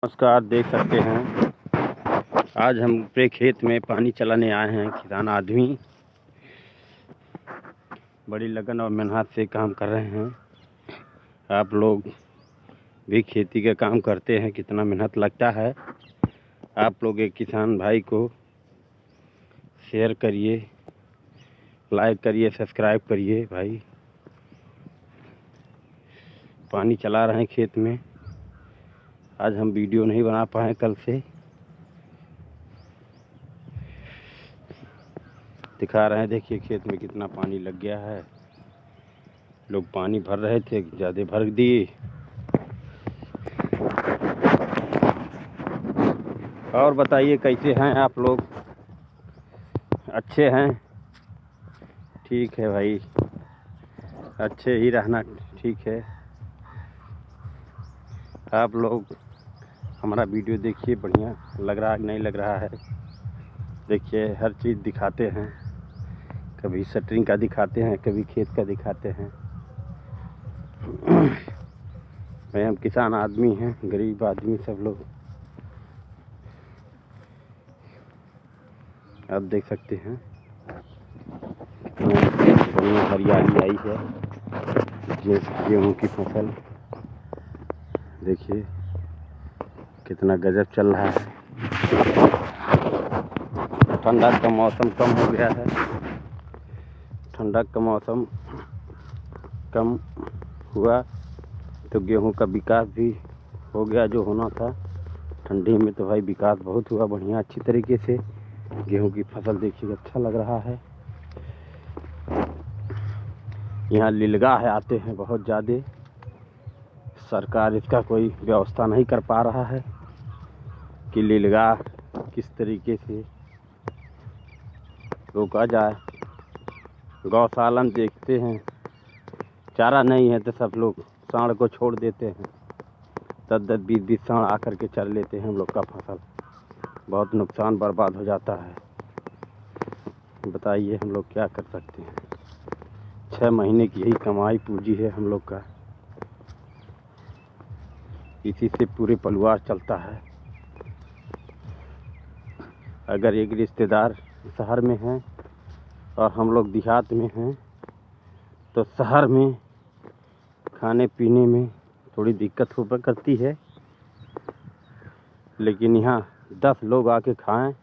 नमस्कार, देख सकते हैं आज हम अपने खेत में पानी चलाने आए हैं। किसान आदमी बड़ी लगन और मेहनत से काम कर रहे हैं। आप लोग भी खेती का काम करते हैं, कितना मेहनत लगता है। आप लोग एक किसान भाई को शेयर करिए, लाइक करिए, सब्सक्राइब करिए। भाई पानी चला रहे हैं खेत में। आज हम वीडियो नहीं बना पाए कल से, दिखा रहे हैं। देखिए खेत में कितना पानी लग गया है। लोग पानी भर रहे थे, ज़्यादा भर दिए। और बताइए कैसे हैं आप लोग? अच्छे हैं? ठीक है भाई, अच्छे ही रहना ठीक है। आप लोग हमारा वीडियो देखिए, बढ़िया लग रहा है कि नहीं लग रहा है। देखिए हर चीज़ दिखाते हैं, कभी शटरिंग का दिखाते हैं, कभी खेत का दिखाते हैं। भाई हम किसान आदमी हैं, गरीब आदमी सब लोग। आप देख सकते हैं बढ़िया हरियाली आई है। गेहूँ की फसल देखिए कितना गजब चल रहा है। ठंडक का मौसम कम हो गया है। ठंडक का मौसम कम हुआ तो गेहूं का विकास भी हो गया जो होना था। ठंडी में तो भाई विकास बहुत हुआ, बढ़िया अच्छी तरीके से। गेहूं की फसल देखिए अच्छा लग रहा है। यहाँ लीलगाह आते हैं बहुत ज़्यादा। सरकार इसका कोई व्यवस्था नहीं कर पा रहा है कि लीलगाह किस तरीके से रोका जाए। गौशाला देखते हैं, चारा नहीं है तो सब लोग सांड को छोड़ देते हैं। 10-10, 20-20 सांड आकर के चर लेते हैं हम लोग का फसल। बहुत नुकसान बर्बाद हो जाता है। बताइए हम लोग क्या कर सकते हैं। 6 महीने की यही कमाई पूंजी है हम लोग का, इसी से पूरे परिवार चलता है। अगर एक रिश्तेदार शहर में हैं और हम लोग देहात में हैं तो शहर में खाने पीने में थोड़ी दिक्कत हुआ करती है, लेकिन यहाँ 10 लोग आके खाएं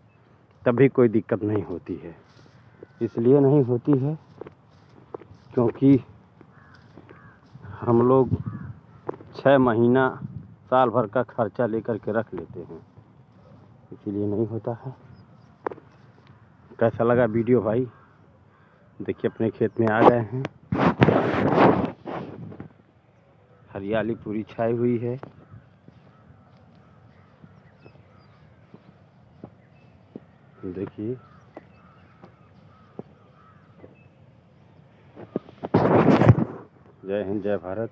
तभी कोई दिक्कत नहीं होती है। इसलिए नहीं होती है क्योंकि हम लोग 6 महीना साल भर का खर्चा लेकर के रख लेते हैं, इसीलिए नहीं होता है। कैसा लगा वीडियो भाई? देखिए अपने खेत में आ गए हैं, हरियाली पूरी छाई हुई है। देखिए जय हिंद, जय भारत।